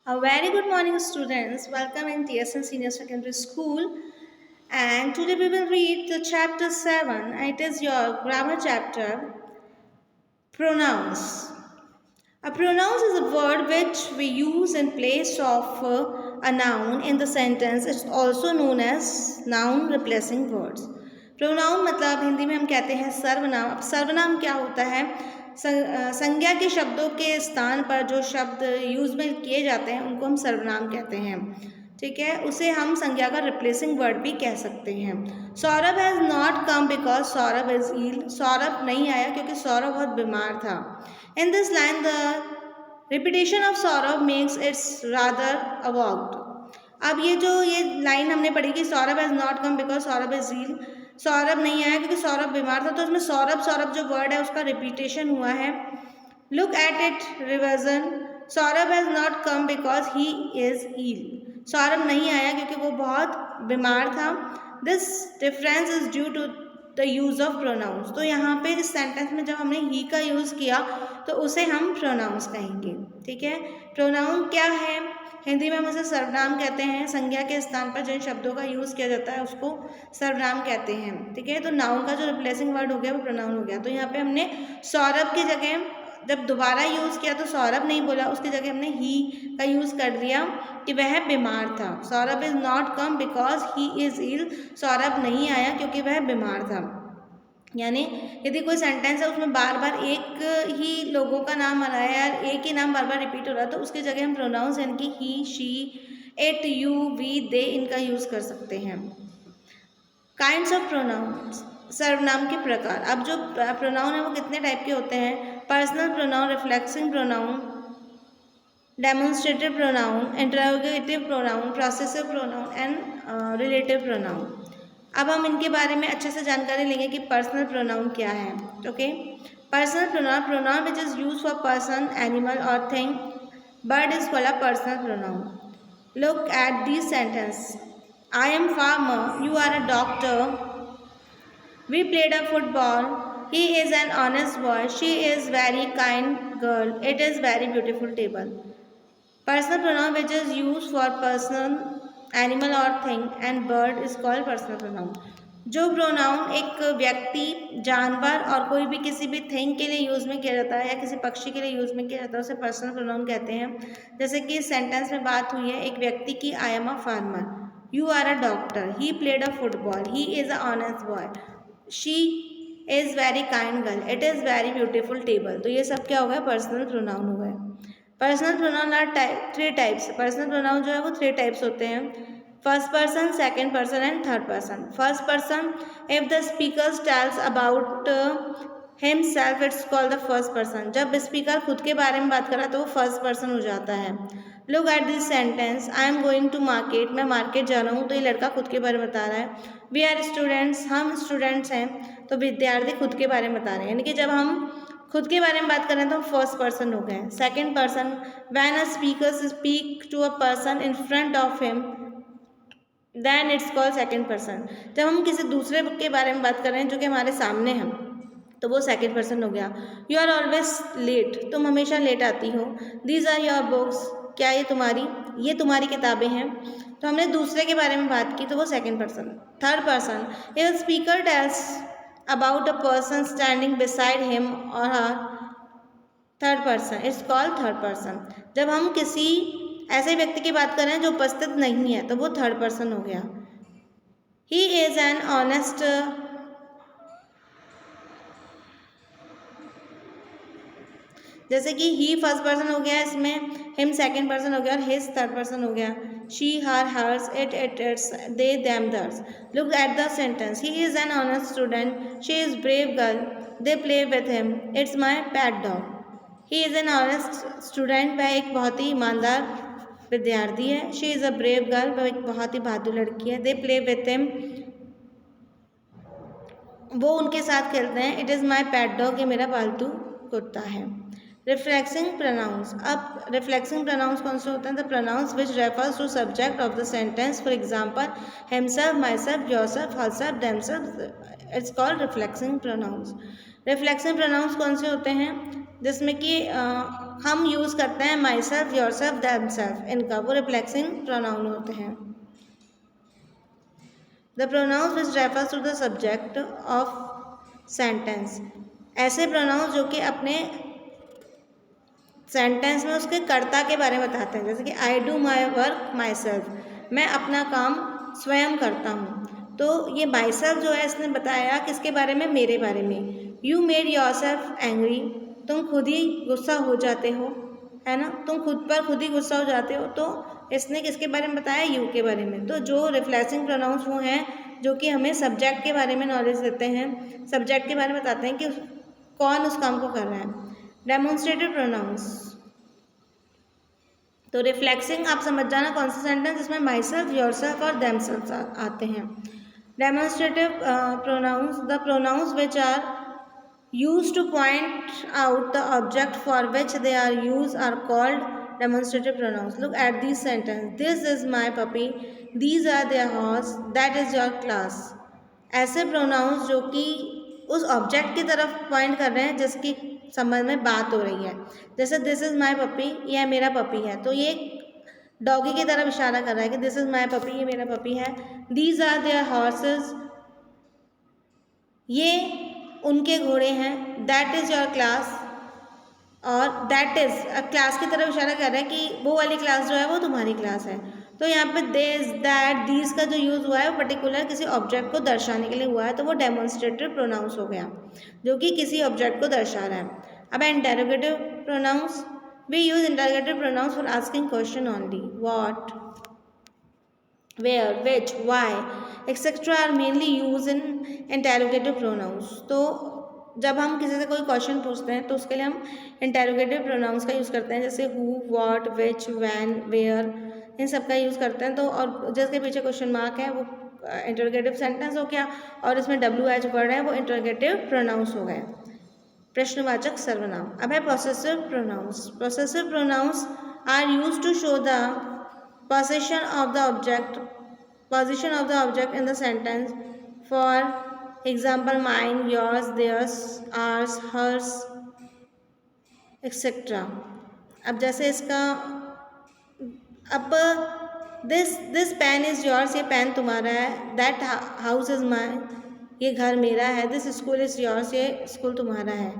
A very good morning, students. Welcome in TSN Senior Secondary School. And today we will read the chapter 7. It is your grammar chapter, pronouns. A pronouns is a word which we use in place of a noun in the sentence. It's also known as noun replacing words. Pronoun मतलब हिंदी में हम कहते हैं सर्वनाम। अब सर्वनाम क्या होता है? संज्ञा के शब्दों के स्थान पर जो शब्द यूज में किए जाते हैं उनको हम सर्वनाम कहते हैं। ठीक है, उसे हम संज्ञा का रिप्लेसिंग वर्ड भी कह सकते हैं। Saurabh has not come because Saurabh is ill. Saurabh नहीं आया क्योंकि सौरभ बहुत बीमार था। In this line the repetition of Saurabh makes it's rather awkward. अब ये लाइन हमने पढ़ी कि Saurabh has not come because Saurabh is ill. Saurabh नहीं आया क्योंकि सौरभ बीमार था, तो उसमें सौरभ सौरभ जो वर्ड है उसका रिपीटेशन हुआ है। Look at it revision. Saurabh has not come because he is ill. Saurabh नहीं आया क्योंकि वो बहुत बीमार था। This difference is due to the use of pronouns. तो यहाँ पे इस सेंटेंस में जब हमने ही का यूज़ किया तो उसे हम प्रोनाउंस कहेंगे। ठीक है, प्रोनाउन क्या है? हिंदी में हम उसे सर्वनाम कहते हैं। संज्ञा के स्थान पर जिन शब्दों का यूज़ किया जाता है उसको सर्वनाम कहते हैं। ठीक है, तो नाउन का जो रिप्लेसिंग वर्ड हो गया वो प्रोनाउन हो गया। तो यहाँ पे हमने सौरभ की जगह जब दोबारा यूज़ किया तो सौरभ नहीं बोला, उसकी जगह हमने ही का यूज़ कर दिया कि वह बीमार था। Saurabh is not come because he is ill. Saurabh नहीं आया क्योंकि वह बीमार था। यानी यदि कोई सेंटेंस है उसमें बार बार एक ही लोगों का नाम आ रहा है या एक ही नाम बार बार रिपीट हो रहा है तो उसकी जगह हम प्रोनाउंस यानी कि ही, शी, इट, यू, वी, दे इनका यूज़ कर सकते हैं। काइंड्स ऑफ प्रोनाउंस, सर्वनाम के प्रकार। अब जो प्रोनाउन है वो कितने टाइप के होते हैं? Personal pronoun, reflexing pronoun, demonstrative pronoun, interrogative pronoun, possessive pronoun and relative pronoun. अब हम इनके बारे में अच्छे से जानकारी लेंगे कि पर्सनल प्रोनाउन क्या है। Okay, personal pronoun which is use for person, animal और thing. Bird is called a personal pronoun. Look at this sentence. I am farmer, you are a doctor, we played a football, he is an honest boy, she is very kind girl, it is very beautiful table. Personal pronoun which is used for person, animal or thing and bird is called personal pronoun. जो pronoun एक व्यक्ति, जानवर और कोई भी किसी भी thing के लिए यूज़ में किया जाता है या किसी पक्षी के लिए यूज़ में किया जाता है उसे पर्सनल प्रोनाउन कहते हैं। जैसे कि इस सेंटेंस में बात हुई है एक व्यक्ति की, I am a farmer, you are a doctor, he played a football, he is a honest boy, she is very kind girl, it is very beautiful table. तो ये सब क्या हो गया? पर्सनल प्रोनाउन हो गए। Personal pronoun are three types. Personal pronoun जो है वो थ्री टाइप्स होते हैं, first person, second person and third person. First person, if the speaker tells about himself it's called the first person. जब speaker खुद के बारे में बात कर रहा है तो वो फर्स्ट पर्सन हो जाता है। Look at this sentence, I am going to market, मैं मार्केट जा रहा हूँ। तो ये लड़का खुद के बारे में बता रहा है। वी आर स्टूडेंट्स, हम स्टूडेंट्स हैं, तो विद्यार्थी खुद के बारे में बता रहे हैं। यानी कि जब हम खुद के बारे में बात कर रहे हैं तो फर्स्ट पर्सन हो गए। Second person, when a speaker speak to a person in front of him then it's called second person. जब हम किसी दूसरे के बारे में बात कर रहे हैं जो कि हमारे सामने हैं तो वो सेकंड पर्सन हो गया। यू आर ऑलवेज लेट, तुम हमेशा लेट आती हो। दीज आर योर बुक्स, क्या ये तुम्हारी किताबें हैं। तो हमने दूसरे के बारे में बात की तो वो second person. Third person, if speaker tells about a person standing beside him or her, third person, it's called third person. जब हम किसी ऐसे व्यक्ति की बात कर रहे हैं जो उपस्थित नहीं है तो वो थर्ड पर्सन हो गया। ही इज एन ऑनेस्ट, जैसे कि ही फर्स्ट पर्सन हो गया, इसमें हिम सेकंड पर्सन हो गया और हिज थर्ड पर्सन हो गया। She, her, hers, it, its, they, them, theirs. Look at the sentence, he is an honest student, she is brave girl, they play with him, it's my pet dog. He is an honest student, वह एक बहुत ही ईमानदार विद्यार्थी है। She is a brave girl, वह एक बहुत ही बहादुर लड़की है। दे प्ले विथ हिम, वो उनके साथ खेलते हैं। It is my pet dog, ये मेरा पालतू कुत्ता है। Reflexing pronouns. अब रिफ्लेक्सिंग प्रोनाउंस कौन से होते हैं? The pronouns which refers to subject of the sentence, for example himself, myself, yourself, herself, themself, it's called reflexing pronouns. Reflexing pronouns कौन से होते हैं? जिसमें कि हम यूज़ करते हैं my self, your self, them self, इनका वो रिफ्लेक्सिंग प्रोनाउन होते हैं। The pronouns which refers to the subject of sentence, ऐसे प्रोनाउंस जो कि अपने सेंटेंस में उसके कर्ता के बारे में बताते हैं, जैसे कि आई do my work my self, मैं अपना काम स्वयं करता हूँ। तो ये माई सेल्फ जो है इसने बताया किसके बारे में, मेरे बारे में। You made your self angry, तुम खुद ही गुस्सा हो जाते हो, है ना, तुम खुद पर खुद ही गुस्सा हो जाते हो। तो इसने किसके बारे में बताया, यू के बारे में। तो जो रिफ्लेक्सिंग प्रोनाउंस वो हैं जो कि हमें सब्जेक्ट के बारे में नॉलेज देते हैं, सब्जेक्ट के बारे में बताते हैं कि कौन उस काम को कर रहा है। डेमोन्स्ट्रेटिव प्रोनाउंस, तो रिफ्लेक्सिंग आप समझ जाना कौन सा सेंटेंस जिसमें माई सेल्फ, योर सेल्फ और देम सेल्फ आते हैं। Demonstrative pronouns, the pronouns which are used to point out the object for which they are used are called demonstrative pronouns. Look at these sentences. This is my puppy. These are their horse. That is your class. ऐसे pronouns जो कि उस object की तरफ point कर रहे हैं जिसकी संबंध में बात हो रही है। जैसे दिस इज़ माई पपी, यह मेरा पपी है, तो ये डॉगी की तरफ इशारा कर रहा है कि दिस इज़ माई पपी, ये मेरा पपी है। दीज आर देयर हॉर्सेस, ये उनके घोड़े हैं। दैट इज़ योर क्लास, और दैट इज़ क्लास की तरफ इशारा कर रहा है कि वो वाली क्लास जो है वो तुम्हारी क्लास है। तो यहाँ पे दिस, दैट, दीज का जो यूज़ हुआ है वो पर्टिकुलर किसी ऑब्जेक्ट को दर्शाने के लिए हुआ है, तो वो डेमोन्स्ट्रेटिव प्रोनाउंस हो गया जो कि किसी ऑब्जेक्ट को दर्शा रहा है। अब interrogative pronouns, we use interrogative pronouns for asking question only. What, where, which, why, etc. are mainly used in interrogative pronouns। तो जब हम किसी से कोई क्वेश्चन पूछते हैं तो उसके लिए हम इंटेरोगेटिव प्रोनाउंस का यूज़ करते हैं, जैसे who, what, which, when, where, इन सब का यूज़ करते हैं। तो और जिसके पीछे क्वेश्चन मार्क है वो इंटरोगेटिव सेंटेंस हो गया, और इसमें WH वर्ड है वो इंटरोगेटिव प्रोनाउंस हो गए, प्रश्नवाचक सर्वनाम। अब है possessive pronouns. Possessive pronouns are use to show the possession of the object in the sentence. For example, mine, yours, theirs, ours, hers, etc. अब जैसे इसका, अब दिस पेन इज़ योर्स, ये पेन तुम्हारा है। दैट हाउस इज़ माइन, ये घर मेरा है। दिस स्कूल इज़ योर्स, ये स्कूल तुम्हारा है।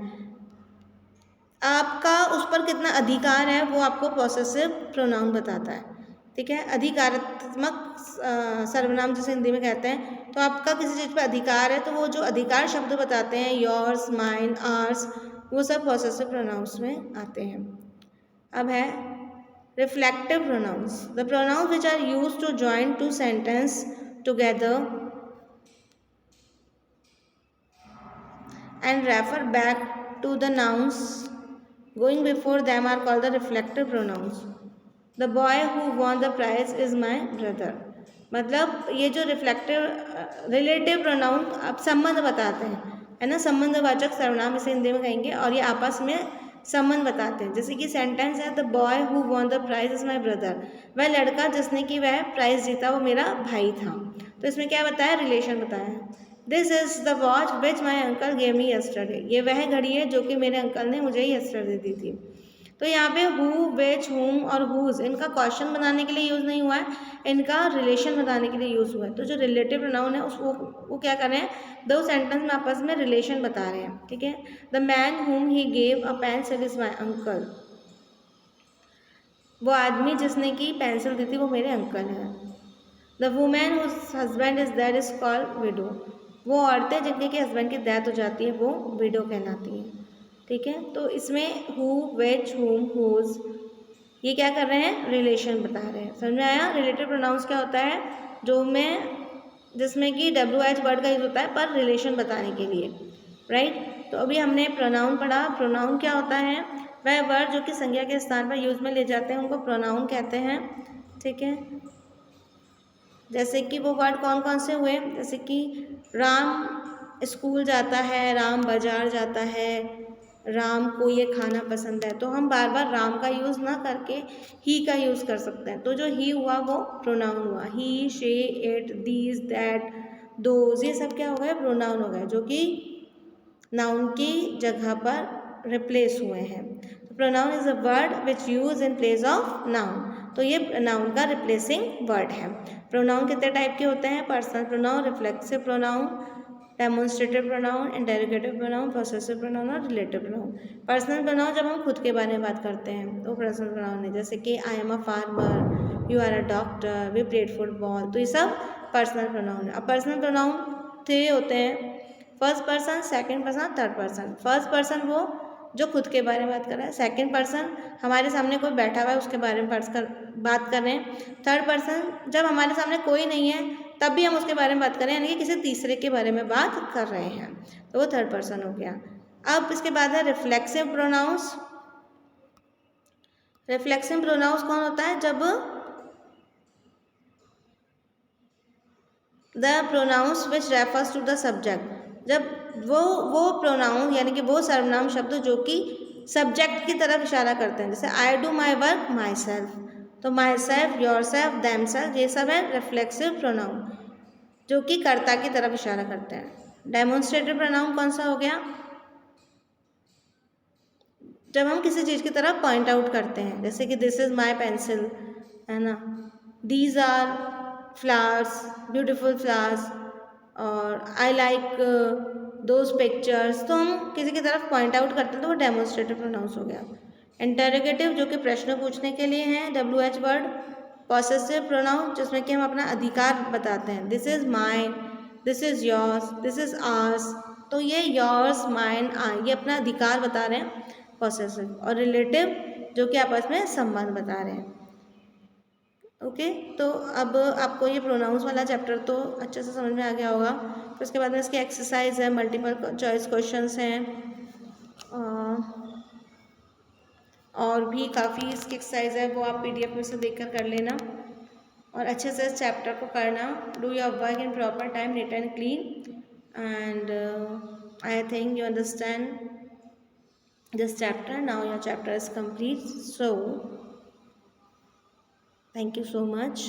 आपका उस पर कितना अधिकार है वो आपको पोसेसिव प्रोनाउन बताता है, ठीक है। अधिकारात्मक सर्वनाम जिसे हिंदी में कहते हैं, तो आपका किसी चीज़ पर अधिकार है तो वो जो अधिकार शब्द बताते हैं, योर्स, माइन, आर्स, वो सब पोसेसिव प्रोनाउंस में आते हैं। अब है reflective pronouns, the pronouns which are use to join two sentence together and refer back to the nouns going before them are called the reflective pronouns. The boy who won the prize is my brother. मतलब ये जो reflective relative pronoun अब संबंध बताते हैं, है ना, संबंधवाचक सर्वनाम इसे हिंदी में कहेंगे, और ये आपस में संबंध बताते हैं। जैसे कि सेंटेंस है, the boy who won the prize is my brother, वह लड़का जिसने कि वह प्राइज जीता वो मेरा भाई था। तो इसमें क्या बताया, रिलेशन बताया। This is the watch which my uncle gave me yesterday, ये वह घड़ी है जो कि मेरे अंकल ने मुझे यस्टरडे दी थी। तो यहाँ पे हु, विच, हुम और हुज इनका क्वेश्चन बनाने के लिए यूज़ नहीं हुआ है, इनका रिलेशन बताने के लिए यूज़ हुआ है। तो जो रिलेटिव प्रोनाउन है वो क्या कर रहे हैं, दो सेंटेंस में आपस में रिलेशन बता रहे हैं, ठीक है। द मैन हुम he gave a pencil is my uncle, वो आदमी जिसने की पेंसिल दी थी वो मेरे अंकल हैं। The women whose husband is dead is called widow, वो औरतें जिनके के हस्बैंड की डेथ हो जाती है वो विडो कहलाती हैं, ठीक है। तो इसमें हु, विच, हुम, हुज ये क्या कर रहे हैं, रिलेशन बता रहे हैं। समझ में आया। रिलेटिव प्रोनाउंस क्या होता है, जिसमें कि WH वर्ड का यूज होता है पर रिलेशन बताने के लिए, राइट। तो अभी हमने प्रोनाउन पढ़ा। प्रोनाउन क्या होता है, वह वर्ड जो कि संज्ञा के स्थान पर यूज में ले जाते हैं उनको प्रोनाउन कहते हैं, ठीक है। जैसे कि वो वर्ड कौन कौन से हुए, जैसे कि राम स्कूल जाता है, राम बाजार जाता है, राम को ये खाना पसंद है। तो हम बार बार राम का यूज़ ना करके ही का यूज़ कर सकते हैं। तो जो ही हुआ वो प्रोनाउन हुआ। ही, शे, इट, दीज, दैट, दोज, ये सब क्या हो गए, प्रोनाउन हो गए जो कि नाउन की जगह पर रिप्लेस हुए हैं। Pronoun is a word which use in place of noun. तो ये नाउन का रिप्लेसिंग वर्ड है। प्रोनाउन कितने टाइप के होते हैं? Personal pronoun, reflexive pronoun, demonstrative pronoun, interrogative pronoun, possessive pronoun और रिलेटिव प्रोनाउन। पर्सनल प्रोनाउन जब हम खुद के बारे में बात करते हैं तो पर्सनल प्रोनाउन है, जैसे कि I am a farmer, you are a doctor, we played football. तो ये सब पर्सनल प्रोनाउन है। अब पर्सनल प्रोनाउन 3 होते हैं, first person, second person, third person. First person वो जो खुद के बारे में बात कर रहा है, सेकंड पर्सन हमारे सामने कोई बैठा हुआ है उसके बारे में बात कर रहे हैं, थर्ड पर्सन जब हमारे सामने कोई नहीं है तब भी हम उसके बारे में बात कर रहे हैं, यानी कि किसी तीसरे के बारे में बात कर रहे हैं, तो वो थर्ड पर्सन हो गया। अब इसके बाद है रिफ्लेक्सिव प्रोनाउंस। रिफ्लेक्सिव प्रोनाउंस कौन होता है? जब the pronouns which refers to the subject, जब वो प्रोनाउन यानी कि वो सर्वनाम शब्द जो कि सब्जेक्ट की तरफ इशारा करते हैं, जैसे I do my work myself, तो my self, your self, them self, ये सब है रिफ्लेक्सिव प्रोनाउन जो कि कर्ता की तरफ इशारा करते हैं। डेमोन्स्ट्रेटिव प्रोनाउन कौन सा हो गया? जब हम किसी चीज़ की तरफ पॉइंट आउट करते हैं, जैसे कि दिस इज़ माई पेंसिल, है ना, these are flowers, beautiful flowers, और आई लाइक दोज पिक्चर्स। तो हम किसी की तरफ पॉइंट आउट करते हैं तो वो डेमोन्स्ट्रेटिव प्रोनाउंस हो गया। इंटेरोगेटिव जो कि प्रश्न पूछने के लिए है, WH वर्ड। पॉसेसिव प्रोनाउन जिसमें कि हम अपना अधिकार बताते हैं, this is mine, this is yours, this is ours. तो ये योर्स, माइन, ये अपना अधिकार बता रहे हैं, पॉसेसिव। और रिलेटिव जो कि आपस में संबंध बता रहे हैं। ओके, तो अब आपको ये प्रोनाउंस वाला चैप्टर तो अच्छे से समझ में आ गया होगा। फिर उसके बाद में इसकी एक्सरसाइज है, मल्टीपल चॉइस क्वेश्चंस हैं, और भी काफ़ी इसकी एक्सरसाइज है, वो आप PDF में से देखकर कर लेना और अच्छे से इस चैप्टर को करना। Do your work in proper time, neat and clean, and I think you understand this chapter. Now your chapter is complete, so thank you so much.